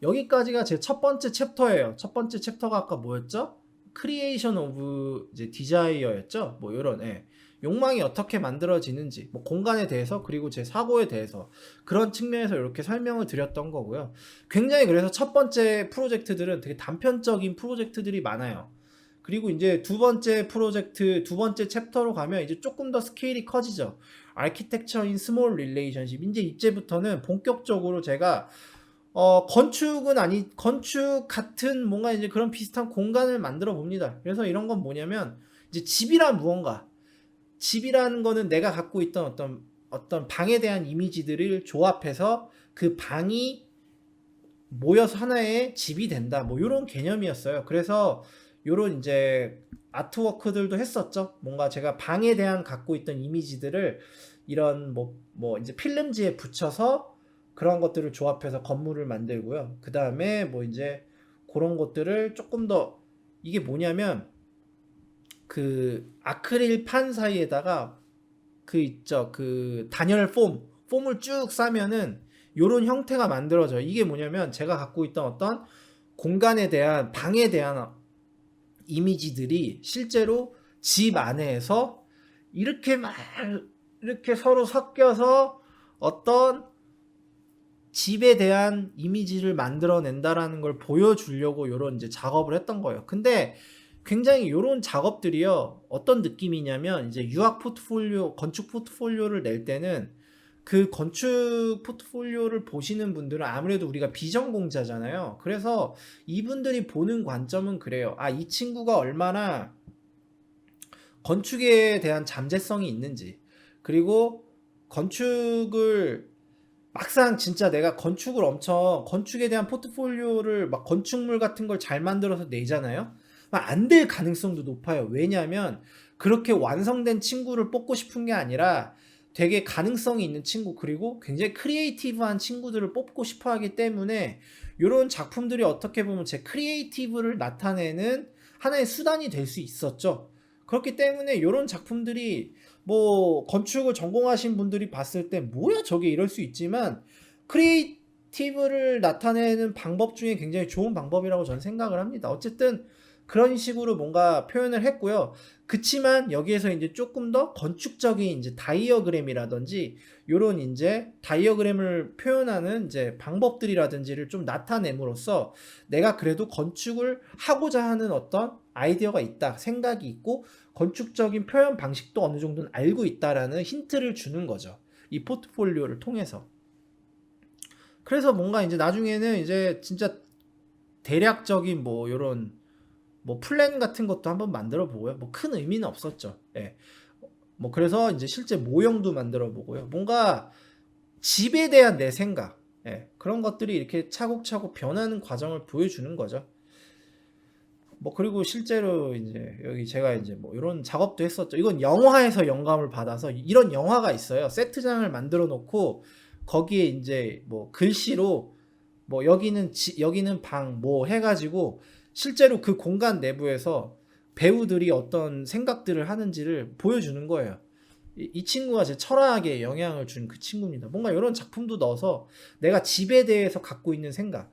여기까지가 제 첫 번째 챕터예요. 첫 번째 챕터가 아까 뭐였죠? 크리에이션 오브 이제 디자이어였죠. 뭐 요런 욕망이 어떻게 만들어지는지, 뭐 공간에 대해서 그리고 제 사고에 대해서 그런 측면에서 이렇게 설명을 드렸던 거고요. 굉장히 그래서 첫 번째 프로젝트들은 되게 단편적인 프로젝트들이 많아요. 그리고 이제 두 번째 프로젝트, 두 번째 챕터로 가면 이제 조금 더 스케일이 커지죠. 아키텍처 인 스몰 릴레이션십. 이제 이제부터는 본격적으로 제가 건축은 아니, 건축 같은 뭔가 이제 그런 비슷한 공간을 만들어 봅니다. 그래서 이런 건 뭐냐면, 이제 집이란 무언가. 집이라는 거는 내가 갖고 있던 어떤 방에 대한 이미지들을 조합해서 그 방이 모여서 하나의 집이 된다. 뭐, 요런 개념이었어요. 그래서 요런 이제 아트워크들도 했었죠. 뭔가 제가 방에 대한 갖고 있던 이미지들을 이런 뭐 이제 필름지에 붙여서 그런 것들을 조합해서 건물을 만들고요. 그 다음에 뭐 이제 그런 것들을 조금 더 이게 뭐냐면 그 아크릴 판 사이에다가 그 있죠. 그 단열 폼을 쭉 싸면은 요런 형태가 만들어져요. 이게 뭐냐면 제가 갖고 있던 어떤 공간에 대한 방에 대한 이미지들이 실제로 집 안에서 이렇게 막 이렇게 서로 섞여서 어떤 집에 대한 이미지를 만들어낸다라는 걸 보여주려고 요런 이제 작업을 했던 거예요. 근데 굉장히 요런 작업들이요. 어떤 느낌이냐면 이제 유학 포트폴리오, 건축 포트폴리오를 낼 때는 그 건축 포트폴리오를 보시는 분들은 아무래도 우리가 비전공자잖아요. 그래서 이분들이 보는 관점은 그래요. 아, 이 친구가 얼마나 건축에 대한 잠재성이 있는지, 그리고 건축을 막상 진짜 내가 건축을 엄청 건축에 대한 포트폴리오를 막 건축물 같은 걸 잘 만들어서 내잖아요. 안 될 가능성도 높아요. 왜냐하면 그렇게 완성된 친구를 뽑고 싶은 게 아니라 되게 가능성이 있는 친구, 그리고 굉장히 크리에이티브한 친구들을 뽑고 싶어 하기 때문에 이런 작품들이 어떻게 보면 제 크리에이티브를 나타내는 하나의 수단이 될 수 있었죠. 그렇기 때문에 이런 작품들이 뭐 건축을 전공하신 분들이 봤을 때 뭐야 저게 이럴 수 있지만 크리에이티브를 나타내는 방법 중에 굉장히 좋은 방법이라고 저는 생각을 합니다. 어쨌든 그런 식으로 뭔가 표현을 했고요. 그치만 여기에서 이제 조금 더 건축적인 이제 다이어그램이라든지 요런 이제 다이어그램을 표현하는 이제 방법들이라든지를 좀 나타냄으로써 내가 그래도 건축을 하고자 하는 어떤 아이디어가 있다, 생각이 있고 건축적인 표현 방식도 어느 정도는 알고 있다라는 힌트를 주는 거죠. 이 포트폴리오를 통해서. 그래서 뭔가 이제 나중에는 이제 진짜 대략적인 뭐 요런 뭐 플랜 같은 것도 한번 만들어 보고요. 뭐 큰 의미는 없었죠. 예. 뭐 그래서 이제 실제 모형도 만들어 보고요. 뭔가 집에 대한 내 생각, 그런 것들이 이렇게 차곡차곡 변하는 과정을 보여주는 거죠. 뭐 그리고 실제로 이제 여기 제가 이제 뭐 이런 작업도 했었죠. 이건 영화에서 영감을 받아서 이런 영화가 있어요. 세트장을 만들어 놓고 거기에 이제 뭐 글씨로 뭐 여기는 방 뭐 해가지고 실제로 그 공간 내부에서 배우들이 어떤 생각들을 하는지를 보여주는 거예요. 이 친구가 제 철학에 영향을 준 그 친구입니다. 뭔가 이런 작품도 넣어서 내가 집에 대해서 갖고 있는 생각,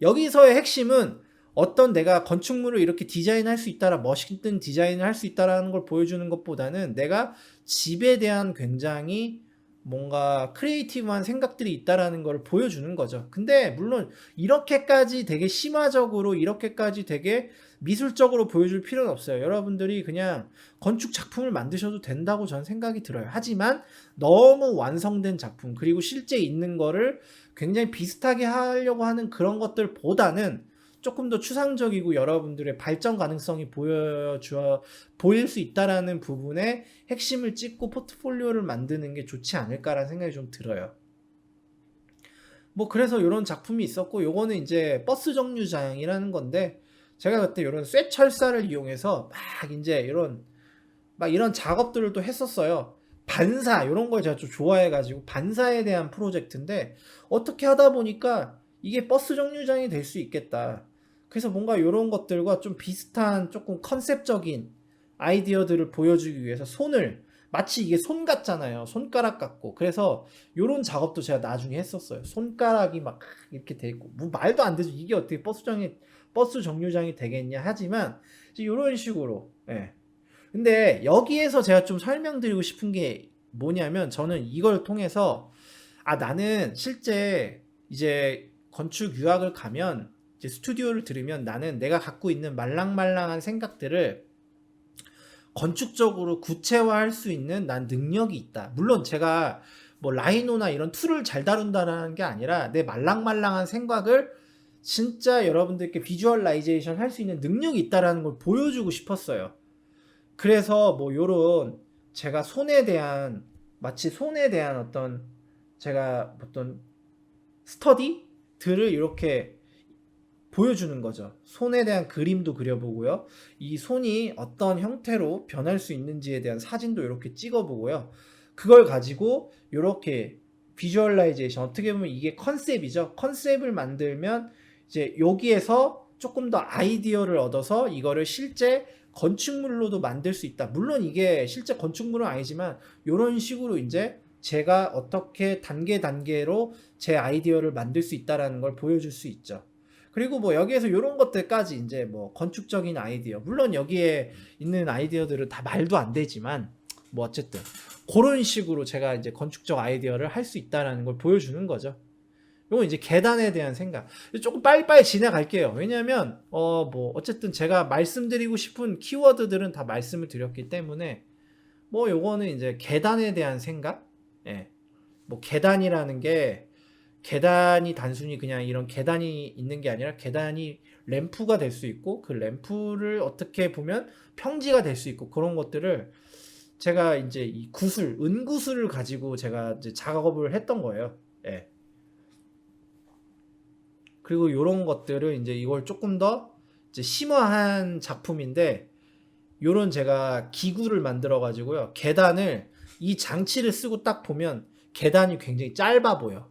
여기서의 핵심은 어떤 내가 건축물을 이렇게 디자인할 수 있다라 멋있는 디자인을 할 수 있다라는 걸 보여주는 것보다는 내가 집에 대한 굉장히 뭔가 크리에이티브한 생각들이 있다라는 걸 보여주는 거죠. 근데 물론 이렇게까지 되게 심화적으로 이렇게까지 되게 미술적으로 보여줄 필요는 없어요. 여러분들이 그냥 건축 작품을 만드셔도 된다고 저는 생각이 들어요. 하지만 너무 완성된 작품, 그리고 실제 있는 거를 굉장히 비슷하게 하려고 하는 그런 것들보다는 조금 더 추상적이고 여러분들의 발전 가능성이 보일 수 있다라는 부분에 핵심을 찍고 포트폴리오를 만드는 게 좋지 않을까라는 생각이 좀 들어요. 뭐 그래서 이런 작품이 있었고, 요거는 이제 버스 정류장이라는 건데 제가 그때 이런 쇠철사를 이용해서 막 이제 이런 작업들을 또 했었어요. 반사 이런 걸 제가 좀 좋아해가지고 반사에 대한 프로젝트인데 어떻게 하다 보니까 이게 버스 정류장이 될 수 있겠다. 그래서 뭔가 이런 것들과 좀 비슷한 조금 컨셉적인 아이디어들을 보여주기 위해서 손을 마치 이게 손 같잖아요. 손가락 같고. 그래서 요런 작업도 제가 나중에 했었어요. 손가락이 막 이렇게 돼 있고. 뭐 말도 안 되죠. 이게 어떻게 버스 정류장이 되겠냐 하지만 이제 요런 식으로. 예. 근데 여기에서 제가 좀 설명드리고 싶은 게 뭐냐면 저는 이걸 통해서 나는 실제 이제 건축 유학을 가면 이제 스튜디오를 들으면 나는 내가 갖고 있는 말랑말랑한 생각들을 건축적으로 구체화할 수 있는 난 능력이 있다. 물론 제가 뭐 라이노나 이런 툴을 잘 다룬다는 게 아니라 내 말랑말랑한 생각을 진짜 여러분들께 비주얼라이제이션 할 수 있는 능력이 있다라는 걸 보여주고 싶었어요. 그래서 뭐 요런 제가 마치 손에 대한 어떤 제가 어떤 스터디들을 이렇게 보여주는 거죠. 손에 대한 그림도 그려보고요. 이 손이 어떤 형태로 변할 수 있는지에 대한 사진도 이렇게 찍어보고요. 그걸 가지고 이렇게 비주얼라이제이션, 어떻게 보면 이게 컨셉이죠. 컨셉을 만들면 이제 여기에서 조금 더 아이디어를 얻어서 이거를 실제 건축물로도 만들 수 있다. 물론 이게 실제 건축물은 아니지만 이런 식으로 이제 제가 어떻게 단계로 제 아이디어를 만들 수 있다라는 걸 보여줄 수 있죠. 그리고 뭐 여기에서 이런 것들까지 이제 뭐 건축적인 아이디어, 물론 여기에 있는 아이디어들은 다 말도 안 되지만 뭐 어쨌든 그런 식으로 제가 이제 건축적 아이디어를 할 수 있다라는 걸 보여주는 거죠. 이건 이제 계단에 대한 생각. 조금 빨리빨리 지나갈게요. 왜냐면 뭐 어쨌든 제가 말씀드리고 싶은 키워드들은 다 말씀을 드렸기 때문에 뭐 요거는 이제 계단에 대한 생각. 예. 뭐 계단이라는 게 계단이 단순히 그냥 이런 계단이 있는 게 아니라 계단이 램프가 될 수 있고 그 램프를 어떻게 보면 평지가 될 수 있고 그런 것들을 제가 이제 이 은구슬을 가지고 제가 이제 작업을 했던 거예요. 예. 그리고 이런 것들을 이제 이걸 조금 더 이제 심화한 작품인데 요런 제가 기구를 만들어 가지고요. 계단을 이 장치를 쓰고 딱 보면 계단이 굉장히 짧아 보여.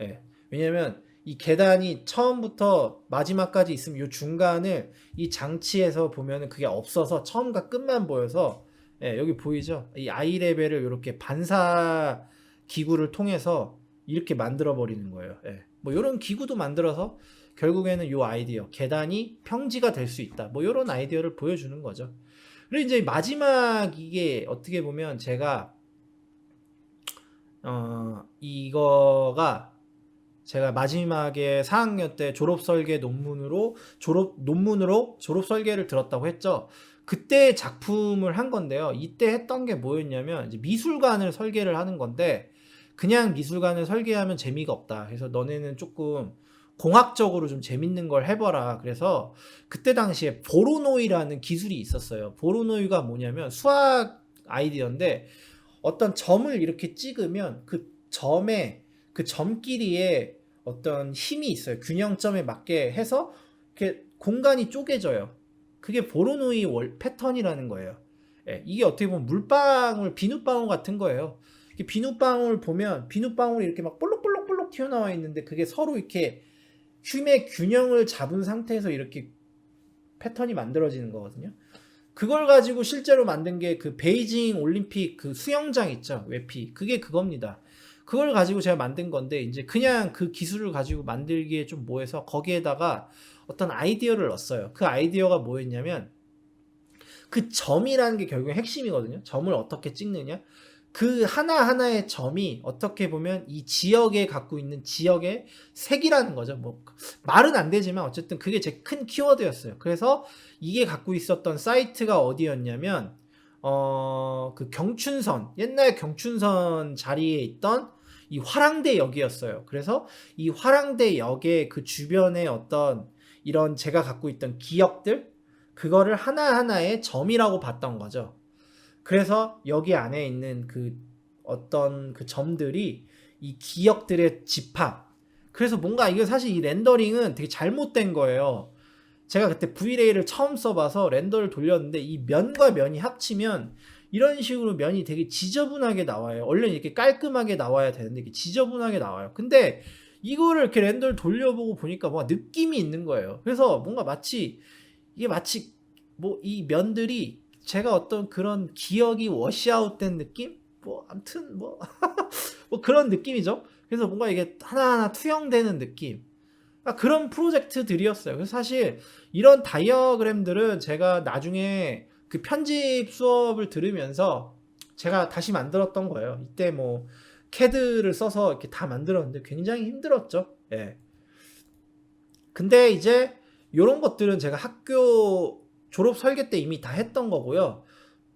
예. 왜냐면 이 계단이 처음부터 마지막까지 있으면 요 중간을 이 장치에서 보면은 그게 없어서 처음과 끝만 보여서 예, 여기 보이죠? 이 아이 레벨을 이렇게 반사 기구를 통해서 이렇게 만들어 버리는 거예요. 예. 뭐 이런 기구도 만들어서 결국에는 요 아이디어 계단이 평지가 될 수 있다. 뭐 이런 아이디어를 보여주는 거죠. 그리고 이제 마지막 이게 어떻게 보면 제가 이거가 제가 마지막에 4학년 때 졸업 설계를 들었다고 했죠. 그때 작품을 한 건데요. 이때 했던 게 뭐였냐면 이제 미술관을 설계를 하는 건데 그냥 미술관을 설계하면 재미가 없다. 그래서 너네는 조금 공학적으로 좀 재밌는 걸 해봐라. 그래서 그때 당시에 보로노이라는 기술이 있었어요. 보로노이가 뭐냐면 수학 아이디어인데 어떤 점을 이렇게 찍으면 그 점끼리에 어떤 힘이 있어요. 균형점에 맞게 해서 이렇게 공간이 쪼개져요. 그게 보로노이 패턴이라는 거예요. 예, 이게 어떻게 보면 비눗방울 같은 거예요. 비눗방울 보면 비눗방울이 이렇게 막 볼록볼록볼록 튀어나와 있는데 그게 서로 이렇게 힘의 균형을 잡은 상태에서 이렇게 패턴이 만들어지는 거거든요. 그걸 가지고 실제로 만든 게 그 베이징 올림픽 그 수영장 있죠. 외피. 그게 그겁니다. 그걸 가지고 제가 만든 건데 이제 그냥 그 기술을 가지고 만들기에 좀 뭐해서 거기에다가 어떤 아이디어를 넣었어요. 그 아이디어가 뭐였냐면 그 점이라는 게 결국엔 핵심이거든요. 점을 어떻게 찍느냐. 그 하나하나의 점이 어떻게 보면 이 지역에 갖고 있는 지역의 색이라는 거죠. 뭐 말은 안 되지만 어쨌든 그게 제 큰 키워드였어요. 그래서 이게 갖고 있었던 사이트가 어디였냐면 그 경춘선, 옛날 경춘선 자리에 있던 이 화랑대역이었어요. 그래서 이 화랑대역의 그 주변에 어떤 이런 제가 갖고 있던 기억들 그거를 하나하나의 점이라고 봤던 거죠. 그래서 여기 안에 있는 그 어떤 그 점들이 이 기억들의 집합. 그래서 뭔가 이거 사실 이 렌더링은 되게 잘못된 거예요. 제가 그때 V-Ray를 처음 써봐서 렌더를 돌렸는데 이 면과 면이 합치면 이런 식으로 면이 되게 지저분하게 나와요. 원래는 이렇게 깔끔하게 나와야 되는데 이렇게 지저분하게 나와요. 근데 이거를 이렇게 렌더를 돌려보고 보니까 뭔가 느낌이 있는 거예요. 그래서 뭔가 마치 뭐 이 면들이 제가 어떤 그런 기억이 워시아웃된 느낌? 뭐 아무튼 뭐, 뭐 그런 느낌이죠. 그래서 뭔가 이게 하나하나 투영되는 느낌. 그러니까 그런 프로젝트들이었어요. 그래서 사실 이런 다이어그램들은 제가 나중에 그 편집 수업을 들으면서 제가 다시 만들었던 거예요. 이때 뭐 캐드를 써서 이렇게 다 만들었는데 굉장히 힘들었죠. 예. 근데 이제 이런 것들은 제가 학교 졸업 설계 때 이미 다 했던 거고요.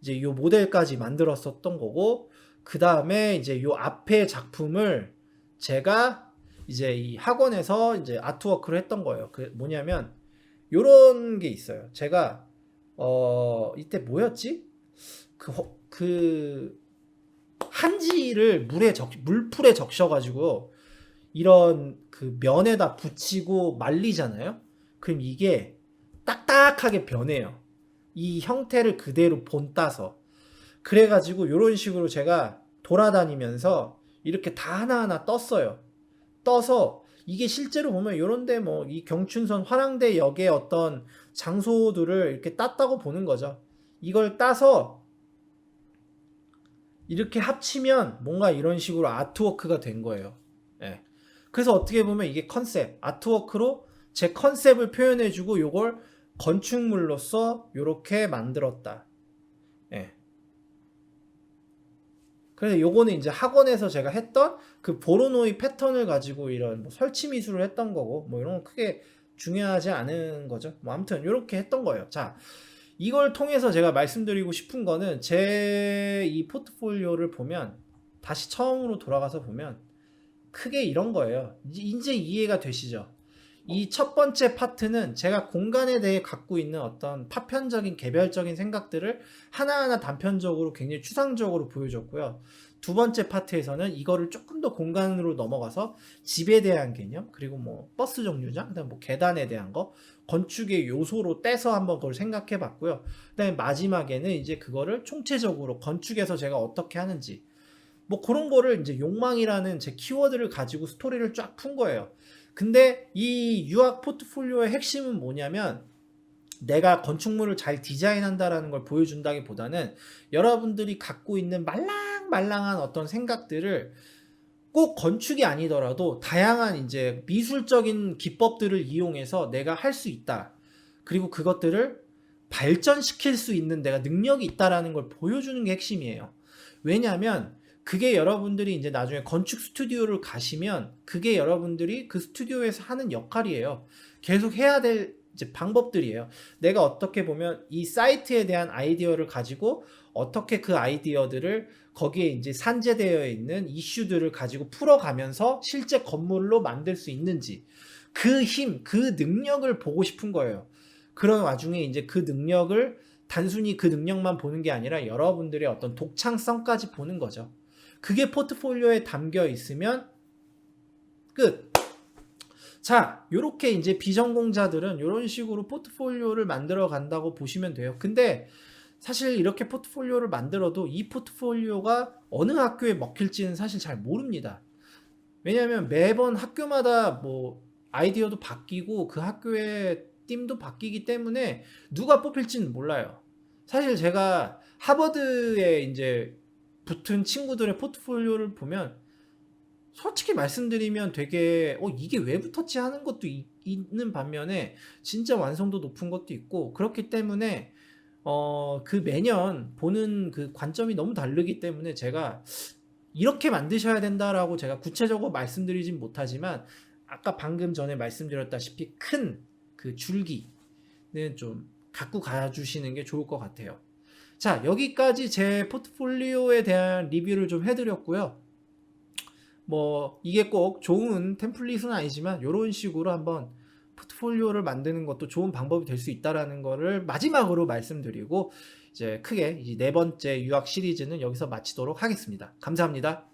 이제 요 모델까지 만들었었던 거고, 그 다음에 이제 요 앞에 작품을 제가 이제 이 학원에서 이제 아트워크를 했던 거예요. 그 뭐냐면 요런 게 있어요. 제가 이때 뭐였지? 그 한지를 물풀에 적셔가지고 이런 그 면에다 붙이고 말리잖아요. 그럼 이게 딱딱하게 변해요. 이 형태를 그대로 본따서. 그래가지고 이런 식으로 제가 돌아다니면서 이렇게 다 하나하나 떴어요. 떠서 이게 실제로 보면 이런데 뭐 이 경춘선 화랑대 역의 어떤 장소들을 이렇게 땄다고 보는 거죠. 이걸 따서 이렇게 합치면 뭔가 이런 식으로 아트워크가 된 거예요. 예. 그래서 어떻게 보면 이게 컨셉, 아트워크로 제 컨셉을 표현해주고 요걸 건축물로서 이렇게 만들었다. 예. 그래서 요거는 이제 학원에서 제가 했던 그 보로노이 패턴을 가지고 이런 뭐 설치 미술을 했던 거고, 뭐 이런 건 크게 중요하지 않은 거죠. 뭐 아무튼 이렇게 했던 거예요. 자, 이걸 통해서 제가 말씀드리고 싶은 거는 제 이 포트폴리오를 보면 다시 처음으로 돌아가서 보면 크게 이런 거예요. 이제 이해가 되시죠? 이 첫 번째 파트는 제가 공간에 대해 갖고 있는 어떤 파편적인 개별적인 생각들을 하나하나 단편적으로 굉장히 추상적으로 보여줬고요. 두 번째 파트에서는 이거를 조금 더 공간으로 넘어가서 집에 대한 개념, 그리고 뭐 버스 정류장, 그다음 뭐 계단에 대한 거, 건축의 요소로 떼서 한번 그걸 생각해 봤고요. 그다음에 마지막에는 이제 그거를 총체적으로 건축에서 제가 어떻게 하는지, 뭐 그런 거를 이제 욕망이라는 제 키워드를 가지고 스토리를 쫙 푼 거예요. 근데 이 유학 포트폴리오의 핵심은 뭐냐면 내가 건축물을 잘 디자인한다라는 걸 보여준다기보다는 여러분들이 갖고 있는 말랑말랑한 어떤 생각들을 꼭 건축이 아니더라도 다양한 이제 미술적인 기법들을 이용해서 내가 할 수 있다. 그리고 그것들을 발전시킬 수 있는 내가 능력이 있다라는 걸 보여주는 게 핵심이에요. 왜냐하면 그게 여러분들이 이제 나중에 건축 스튜디오를 가시면 그게 여러분들이 그 스튜디오에서 하는 역할이에요. 계속 해야 될 이제 방법들이에요. 내가 어떻게 보면 이 사이트에 대한 아이디어를 가지고 어떻게 그 아이디어들을 거기에 이제 산재되어 있는 이슈들을 가지고 풀어가면서 실제 건물로 만들 수 있는지 그 힘, 그 능력을 보고 싶은 거예요. 그런 와중에 이제 그 능력을 단순히 그 능력만 보는 게 아니라 여러분들의 어떤 독창성까지 보는 거죠. 그게 포트폴리오에 담겨 있으면 끝. 자, 요렇게 이제 비전공자들은 요런 식으로 포트폴리오를 만들어 간다고 보시면 돼요. 근데 사실 이렇게 포트폴리오를 만들어도 이 포트폴리오가 어느 학교에 먹힐지는 사실 잘 모릅니다. 왜냐하면 매번 학교마다 뭐 아이디어도 바뀌고 그 학교의 팀도 바뀌기 때문에 누가 뽑힐지는 몰라요. 사실 제가 하버드에 이제 붙은 친구들의 포트폴리오를 보면 솔직히 말씀드리면 되게 이게 왜 붙었지 하는 것도 있는 반면에 진짜 완성도 높은 것도 있고 그렇기 때문에 그 매년 보는 그 관점이 너무 다르기 때문에 제가 이렇게 만드셔야 된다라고 제가 구체적으로 말씀드리진 못하지만 아까 방금 전에 말씀드렸다시피 큰 그 줄기는 좀 갖고 가주시는 게 좋을 것 같아요. 자, 여기까지 제 포트폴리오에 대한 리뷰를 좀 해드렸고요. 뭐 이게 꼭 좋은 템플릿은 아니지만 이런 식으로 한번 포트폴리오를 만드는 것도 좋은 방법이 될 수 있다라는 거를 마지막으로 말씀드리고 이제 크게 이제 네 번째 유학 시리즈는 여기서 마치도록 하겠습니다. 감사합니다.